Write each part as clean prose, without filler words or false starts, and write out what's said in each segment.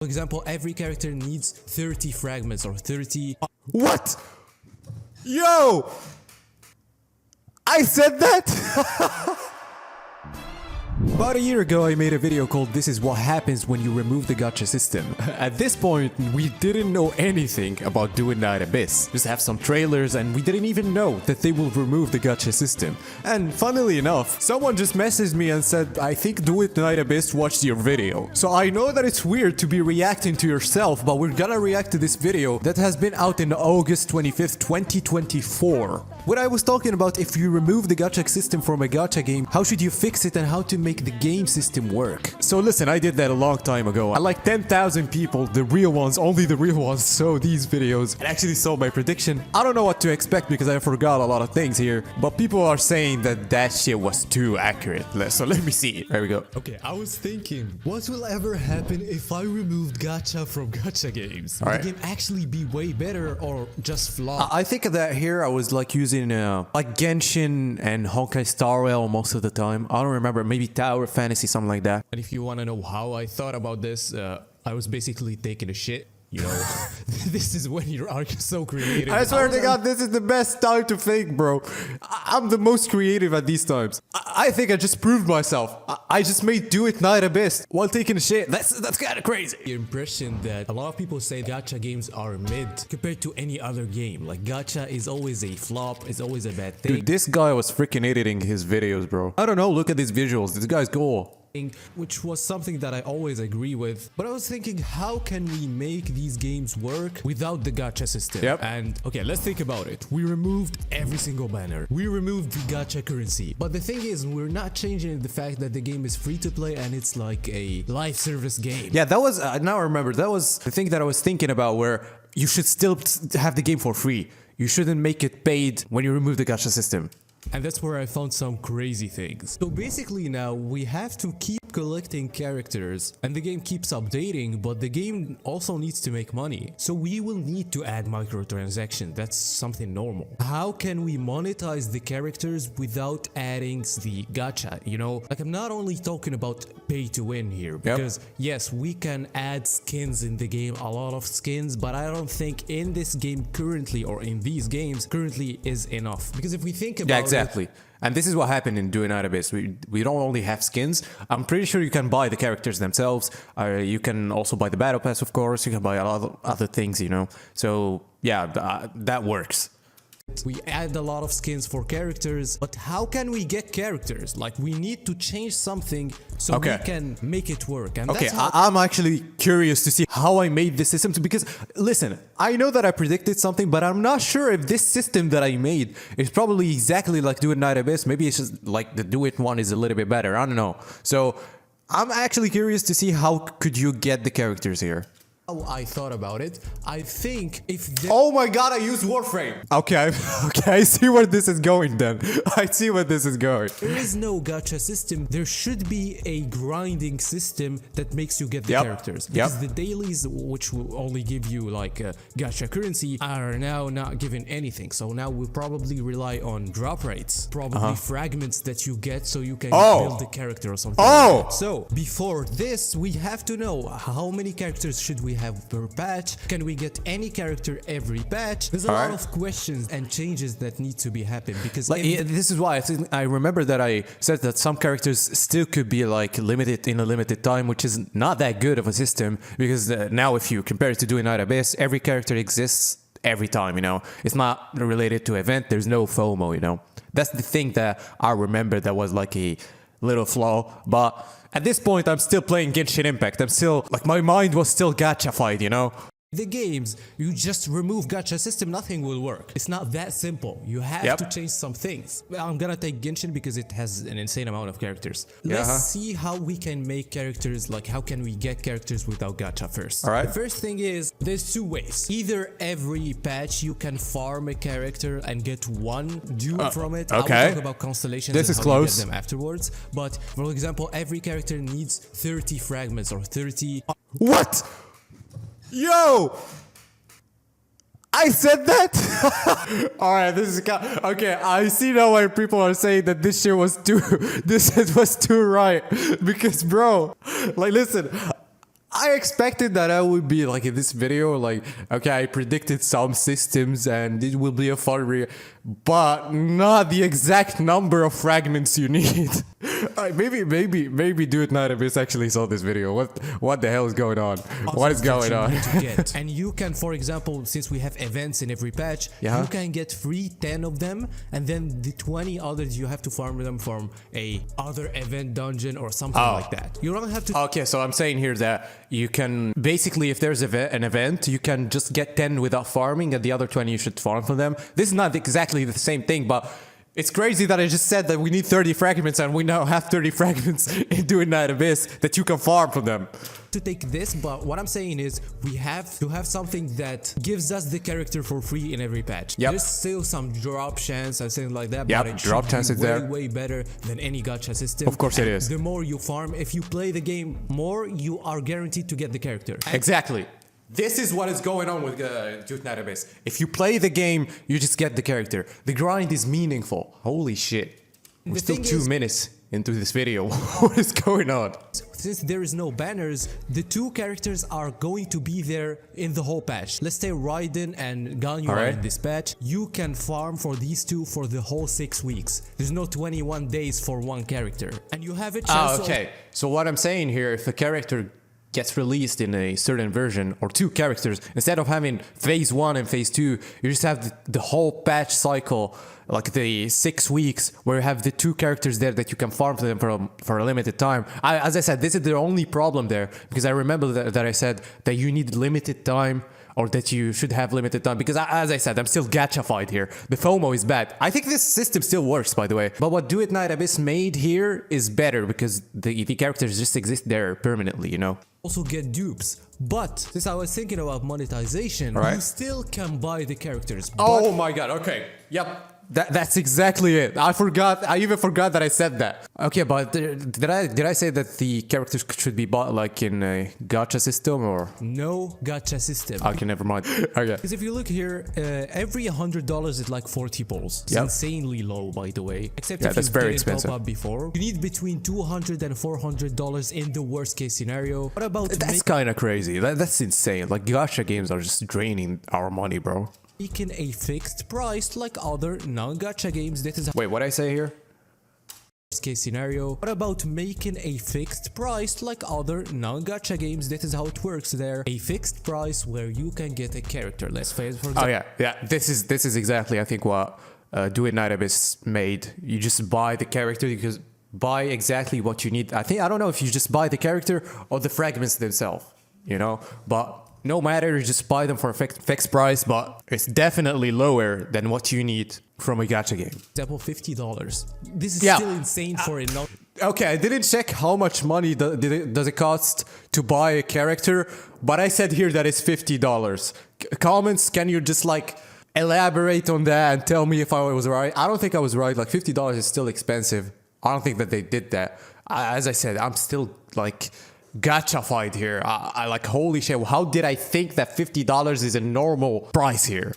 For example, every character needs 30 fragments or 30... What? Yo! I said that? About a year ago, I made a video called "This is what happens when you remove the gacha system." At this point, we didn't know anything about Duet Night Abyss. Just have some trailers and we didn't even know that they will remove the gacha system. And funnily enough, someone just messaged me and said, "I think Duet Night Abyss watched your video." So I know that it's weird to be reacting to yourself, but we're gonna react to this video that has been out in August 25th, 2024. When I was talking about if you remove the gacha system from a gacha game, how should you fix it and how to make the game system work. So listen, I did that a long time ago. Like 10,000 people, the real ones, only the real ones, saw these videos and actually saw my prediction. I don't know what to expect because I forgot a lot of things here, but people are saying that that shit was too accurate. So let me see. There we go. Okay, I was thinking, what will ever happen if I removed gacha from gacha games? Would the game actually be way better or just flop? I think of that here, I was like using like Genshin and Honkai Star Rail most of the time. I don't remember, maybe Tower Fantasy, something like that. And if you want to know how I thought about this, I was basically taking a shit. You know, this is when you are so creative. I swear to God, this is the best time to think, bro. I'm the most creative at these times. I think I just proved myself. I just made Duet Night Abyss while taking a shit. That's kind of crazy. The impression that a lot of people say gacha games are mid compared to any other game. Like gacha is always a flop, it's always a bad thing. Dude, this guy was freaking editing his videos, bro. I don't know, look at these visuals. This guy's cool. Which was something that I always agree with. But I was thinking, how can we make these games work without the gacha system? Yep. And okay, let's think about it. We removed every single banner. We removed the gacha currency. But the thing is, we're not changing the fact that the game is free to play and it's like a live service game. Yeah, that was, now I remember, that was the thing that I was thinking about, where you should still have the game for free. You shouldn't make it paid when you remove the gacha system. And that's where I found some crazy things. So basically now we have to keep collecting characters and the game keeps updating, but the game also needs to make money. So we will need to add microtransactions. That's something normal. How can we monetize the characters without adding the gacha? You know, like I'm not only talking about pay to win here, because yes, we can add skins in the game, a lot of skins, but I don't think in this game currently or in these games currently is enough. Because if we think about exactly. And this is what happened in Duet Night Abyss. We don't only have skins. I'm pretty sure you can buy the characters themselves. You can also buy the battle pass, of course. You can buy a lot of other things, you know. So yeah, that works. We add a lot of skins for characters, but how can we get characters? Like we need to change something so we can make it work. And that's I'm actually curious to see how I made this system, because listen, I know that I predicted something, but I'm not sure if this system that I made is probably exactly like Duet Night Abyss. Maybe it's just like the Duet one is a little bit better. I don't know. So I'm actually curious to see how could you get the characters here. I thought about it. I think if oh my god, I used Warframe. Okay, I see where this is going then. I see where this is going. There is no gacha system. There should be a grinding system that makes you get the characters. Because the dailies, which will only give you like gacha currency, are now not giving anything. So now we'll probably rely on drop rates. Probably fragments that you get so you can build the character or something like that. So before this, we have to know how many characters should we have per patch. Can we get any character every patch? There's a lot of questions and changes that need to be happened, because like, this is why I remember that I said that some characters still could be like limited in a limited time, which is not that good of a system, because now if you compare it to Duet Night Abyss, every character exists every time, you know. It's not related to event, there's no FOMO, you know. That's the thing that I remember that was like a little flaw, but at this point, I'm still playing Genshin Impact. I'm still, like, my mind was still gacha-fied, you know? The games, you just remove gacha system, nothing will work. It's not that simple. You have to change some things. I'm gonna take Genshin because it has an insane amount of characters. Let's see how we can make characters, like how can we get characters without gacha first. All right. The first thing is, there's two ways. Either every patch you can farm a character and get one duel from it. I will talk about constellations and how you get them afterwards. But for example, every character needs 30 fragments or 30... What? Yo! I said that? Alright, this is... Okay, I see now why people are saying that this shit was too... This was too right. Because, bro, like, listen... I expected that I would be like in this video, like, okay, I predicted some systems and it will be a fun but not the exact number of fragments you need. Maybe Duet Night Abyss actually saw this video. What the hell is going on? What is going on? And you can, for example, since we have events in every patch, Yeah. you can get free 10 of them, and then the 20 others you have to farm them from a other event dungeon or something like that. You don't have to. Okay, so I'm saying here that you can basically, if there's an event, you can just get 10 without farming, and the other 20 you should farm for them. This is not exactly the same thing, but it's crazy that I just said that we need 30 fragments, and we now have 30 fragments in Duet Night Abyss that you can farm for them. To take this, but what I'm saying is we have to have something that gives us the character for free in every patch. Yep. There's still some drop chance and things like that, Yep, but it drop should chance be is there. way better than any gacha system. Of course it is. The more you farm, if you play the game more, you are guaranteed to get the character. Exactly. This is what is going on with Duet Night Abyss. If you play the game, you just get the character. The grind is meaningful. Holy shit. We're The still thing 2 is- minutes into this video. What is going on? Since there is no banners, the two characters are going to be there in the whole patch. Let's say Raiden and Ganyu are Alright. in this patch. You can farm for these two for the whole 6 weeks. There's no 21 days for one character. And you have a chance Okay. So what I'm saying here, if a character gets released in a certain version, or two characters, instead of having phase 1 and phase 2, you just have the whole patch cycle, like the 6 weeks, where you have the two characters there that you can farm for them for a limited time. As I said, this is the only problem there, because I remember that I said that you need limited time, or that you should have limited time, because as I said, I'm still gachafied here. The FOMO is bad. I think this system still works, by the way, but what Duet Night Abyss made here is better, because the characters just exist there permanently, you know? also get dupes. But since I was thinking about monetization, Alright. you still can buy the characters. Oh my god, okay. Yep. That's exactly it. I even forgot that I said that. Okay, but did I say that the characters should be bought like in a gacha system or? No gacha system. Okay, never mind. Okay. Because if you look here, every $100 is like 40 balls. It's Yep. insanely low, by the way. Except Yeah, if that's you very didn't expensive. top up before. You need between $200 and $400 in the worst case scenario. What about That's kind of crazy. That's insane. Like gacha games are just draining our money, bro. making a fixed price like other non-gacha games? That is a Wait, what I say here? worst case scenario. What about making a fixed price like other non-gacha games? That is how it works there. A fixed price where you can get a character. Let's say, for example, Oh yeah. This is exactly I think what Duet Night Abyss made. You just buy the character because buy exactly what you need. I don't know if you just buy the character or the fragments themselves, you know, but no matter, you just buy them for a fixed price, but it's definitely lower than what you need from a gacha game. example, $50. This is Yeah. still insane for a non. Okay, I didn't check how much money does it cost to buy a character, but I said here that it's $50. Comments, can you just like elaborate on that and tell me if I was right? I don't think I was right. Like $50 is still expensive. I don't think that they did that. As I said, I'm still like gachafied here. I like, holy shit, how did I think that $50 is a normal price here?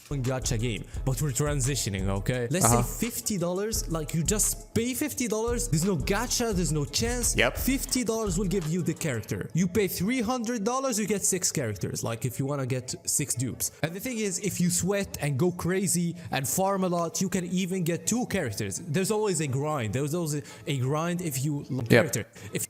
Gacha game, but we're transitioning, okay? Let's say $50, like you just pay $50, there's no gacha, there's no chance. Yep. $50 will give you the character. You pay $300, you get 6 characters, like if you want to get 6 dupes. And the thing is, if you sweat and go crazy and farm a lot, you can even get 2 characters. There's always a grind. There's always a grind if you love character. If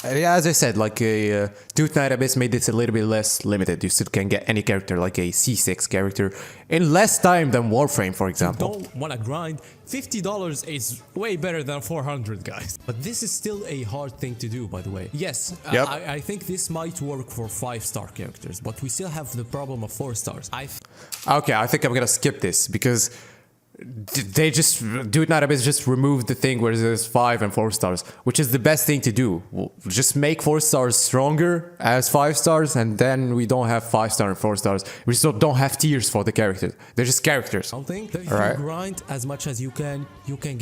Yeah, as I said, like a Duet Night Abyss made this a little bit less limited. You still can get any character, like a C6 character, in less time than Warframe, for example. don't want to grind, $50 is way better than 400, guys. But this is still a hard thing to do, by the way. Yes, Yep. I think this might work for 5-star characters, but we still have the problem of 4 stars. Okay, I think I'm gonna skip this because they just Duet Night Abyss just removed the thing where there's 5 and 4 stars, which is the best thing to do. Just make 4 stars stronger as 5 stars, and then we don't have 5-star and 4 stars. We just don't have tiers for the characters. They're just characters. Something. If Alright. you grind as much as you can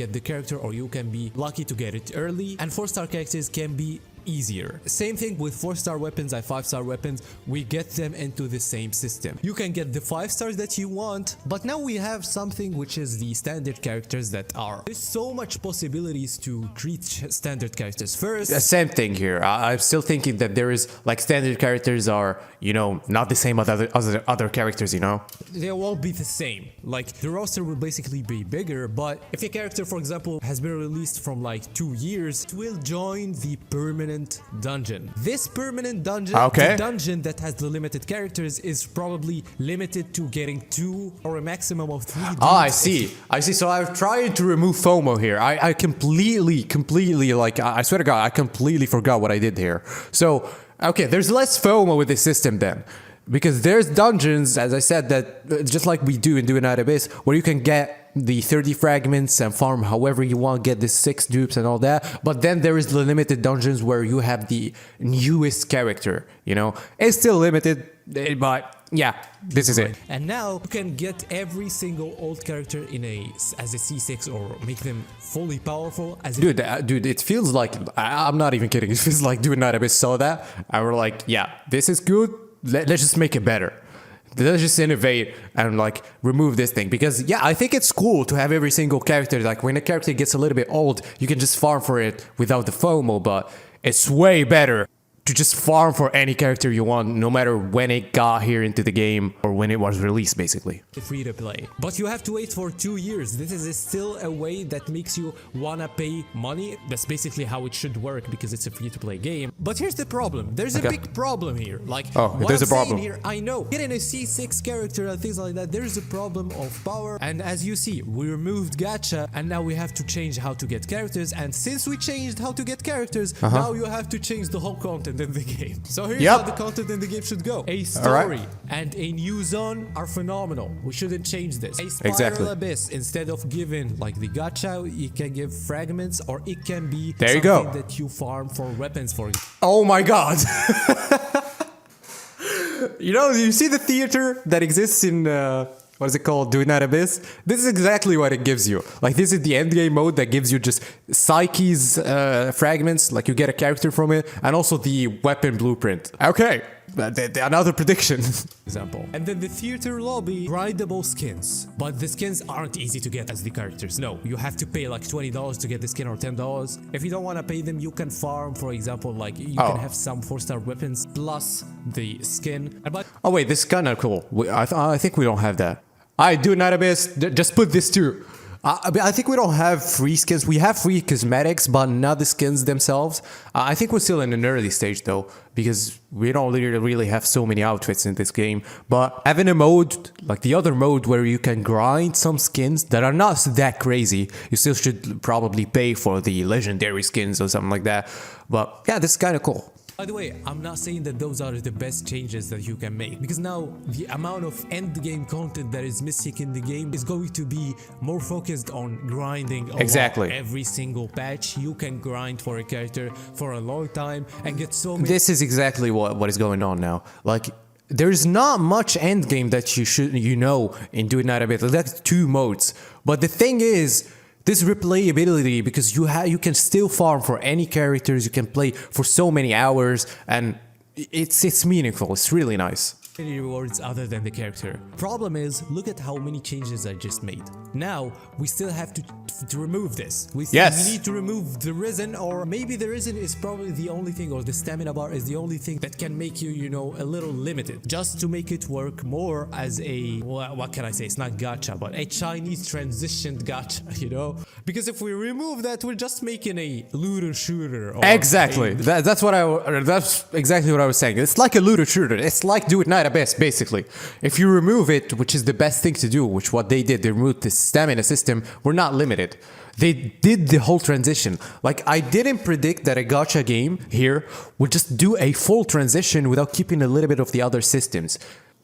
get the character, or you can be lucky to get it early. And 4-star characters can be easier. Same thing with 4-star weapons and 5-star weapons, we get them into the same system. You can get the 5 stars that you want, but now we have something which is the standard characters that are. There's so much possibilities to treat standard characters first. The same thing here. I'm still thinking that there is like standard characters are, you know, not the same as other characters, you know? They won't be the same. Like the roster will basically be bigger, but if a character, for example, has been released from like 2 years, it will join the permanent dungeon. This permanent dungeon, the dungeon that has the limited characters, is probably limited to getting 2 or a maximum of 3. I see. So I've tried to remove FOMO here. I completely, like, I swear to God, I completely forgot what I did here. So, okay, there's less FOMO with this system then. Because there's dungeons, as I said, that just like we do in Duet Abyss, where you can get the 30 fragments and farm however you want, get the 6 dupes and all that. But then there is the limited dungeons where you have the newest character, you know? It's still limited, but yeah, this is it. And now you can get every single old character as a C6 or make them fully powerful as dude, it feels like, I'm not even kidding, it feels like Duet Abyss saw that and we're like, yeah, this is good. Let's just make it better. Let's just innovate and like remove this thing, because yeah, I think it's cool to have every single character. Like when a character gets a little bit old, you can just farm for it without the FOMO, but it's way better to just farm for any character you want, no matter when it got here into the game or when it was released, basically. Free to play. But you have to wait for 2 years. This is still a way that makes you wanna pay money. That's basically how it should work because it's a free to play game. But here's the problem. There's a big problem here. Like, there's a problem here. I know. Getting a C6 character and things like that, there's a problem of power. And as you see, we removed gacha and now we have to change how to get characters. And since we changed how to get characters, now you have to change the whole content in the game. So here's how the content in the game should go. A story and a new zone are phenomenal. We shouldn't change this. A spiral abyss, instead of giving like the gacha, you can give fragments, or it can be something that you farm for weapons for. Oh my god. You know, you see the theater that exists in what is it called? Duet Abyss? This is exactly what it gives you. Like, this is the endgame mode that gives you just Psyche's fragments, like you get a character from it, and also the weapon blueprint. Okay, another prediction. Example. And then the theater lobby, grindable skins. But the skins aren't easy to get as the characters. No, you have to pay like $20 to get the skin or $10. If you don't want to pay them, you can farm, for example, like you can have some 4-star weapons plus the skin. Oh wait, this is kind of cool. I think we don't have that. I do not abyss. Just put this too. I think we don't have free skins. We have free cosmetics, but not the skins themselves. I think we're still in an early stage though, because we don't really have so many outfits in this game. But having a mode, like the other mode where you can grind some skins that are not that crazy, you still should probably pay for the legendary skins or something like that. But yeah, this is kind of cool. By the way, I'm not saying that those are the best changes that you can make, because now the amount of end game content that is missing in the game is going to be more focused on grinding a lot. Every single patch you can grind for a character for a long time and get so many. This is exactly what is going on now. Like, there's not much end game that you know in Duet Abyss. That's 2 modes. But the thing is, this replayability, because you can still farm for any characters, you can play for so many hours, and it's meaningful. It's really nice. Any rewards other than the character. Problem is, look at how many changes I just made. Now we still have to remove this. We need to remove the risen, or maybe the risen is probably the only thing, or the stamina bar is the only thing that can make you, you know, a little limited, just to make it work more as a, what can I say, it's not gacha, but a Chinese transitioned gacha, you know? Because if we remove that, we're just making a looter shooter. Exactly. That's exactly what I was saying. It's like a looter shooter. It's like Duet Abyss, basically. If you remove it, which is the best thing to do, which what they did, they removed the stamina system, we're not limited. They did the whole transition. Like, I didn't predict that a gacha game here would just do a full transition without keeping a little bit of the other systems.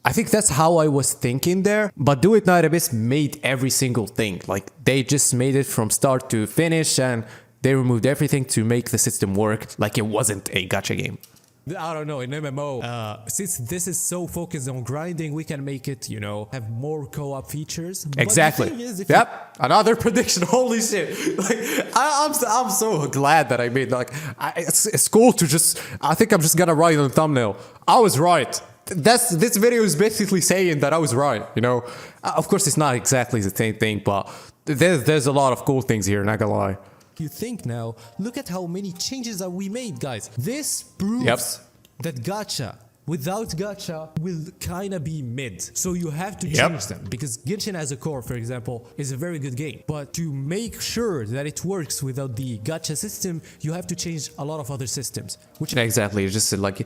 I think that's how I was thinking there, but Duet Abyss made every single thing. Like, they just made it from start to finish, and they removed everything to make the system work like it wasn't a gacha game. I don't know, in MMO, since this is so focused on grinding, we can make it, you know, have more co-op features. Exactly. But the thing is, if Yep. Another prediction. Holy shit. Like, I'm so glad that I made, like, it's cool to just, I think I'm just gonna write on the thumbnail. I was right. This video is basically saying that I was right, you know. Of course, it's not exactly the same thing, but there's a lot of cool things here, not gonna lie. you think now, look at how many changes that we made, guys. This proves that gacha without gacha will kinda be mid. So you have to change them, because Genshin as a core, for example, is a very good game. But to make sure that it works without the gacha system, you have to change a lot of other systems. Which Exactly, it's just like,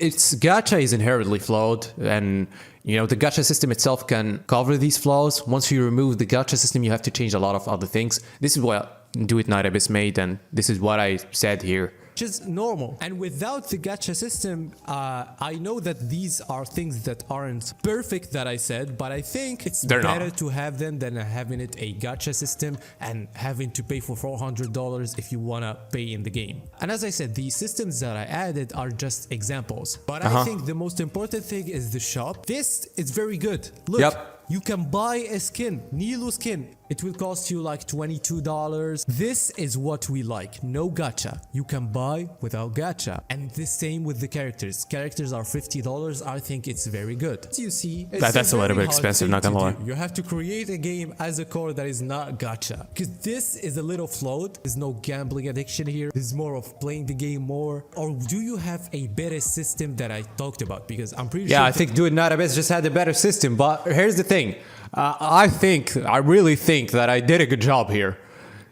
it's gacha is inherently flawed, and you know, the gacha system itself can cover these flaws. Once you remove the gacha system, you have to change a lot of other things. This is what Duet Night Abyss made, and this is what I said here. which is normal. And without the gacha system, I know that these are things that aren't perfect that I said, but I think it's better to have them than having it a gacha system and having to pay for $400 if you wanna pay in the game. And as I said, the systems that I added are just examples. But I think the most important thing is the shop. This is very good. Look. You can buy a skin, Nilo skin. It will cost you like $22. This is what we like. No gacha. You can buy without gacha. And the same with the characters. Characters are $50. I think it's very good. As you see, that's a little bit expensive, not gonna lie. You have to create a game as a core that is not gacha. Because this is a little flawed. There's no gambling addiction here. It's more of playing the game more. Or do you have a better system that I talked about? Because I'm pretty sure... Yeah, I think Duet Night Abyss just had a better system, but here's the thing. I really think that I did a good job here.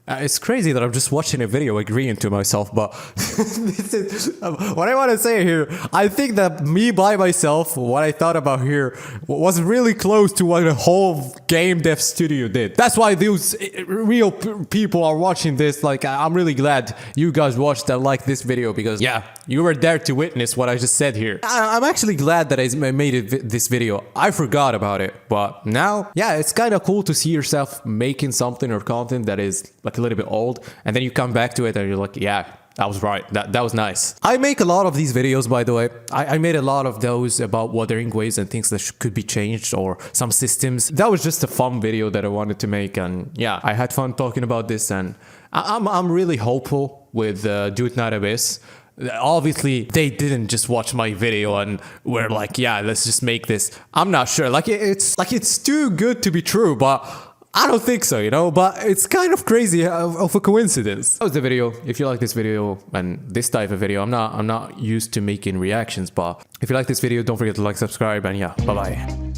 It's crazy that I'm just watching a video agreeing to myself, but this is, what I want to say here, I think that me by myself, what I thought about here was really close to what a whole game dev studio did. That's why those real people are watching this. Like, I'm really glad you guys watched and liked this video, because yeah, you were there to witness what I just said here. I'm actually glad that I made this video. I forgot about it, but now, yeah, it's kind of cool to see yourself making something or content that is like a little bit old, and then you come back to it and you're like, yeah, I was right. That was nice. I make a lot of these videos, by the way. I made a lot of those about Wuthering Waves and things that could be changed, or some systems. That was just a fun video that I wanted to make, and yeah, I had fun talking about this, and I'm really hopeful with Duet Night Abyss. Obviously, they didn't just watch my video and were like, yeah, let's just make this. I'm not sure. Like, it's too good to be true, but I don't think so, you know, but it's kind of crazy of a coincidence. That was the video. If you like this video and this type of video, I'm not used to making reactions, but if you like this video, don't forget to like, subscribe, and yeah, bye-bye.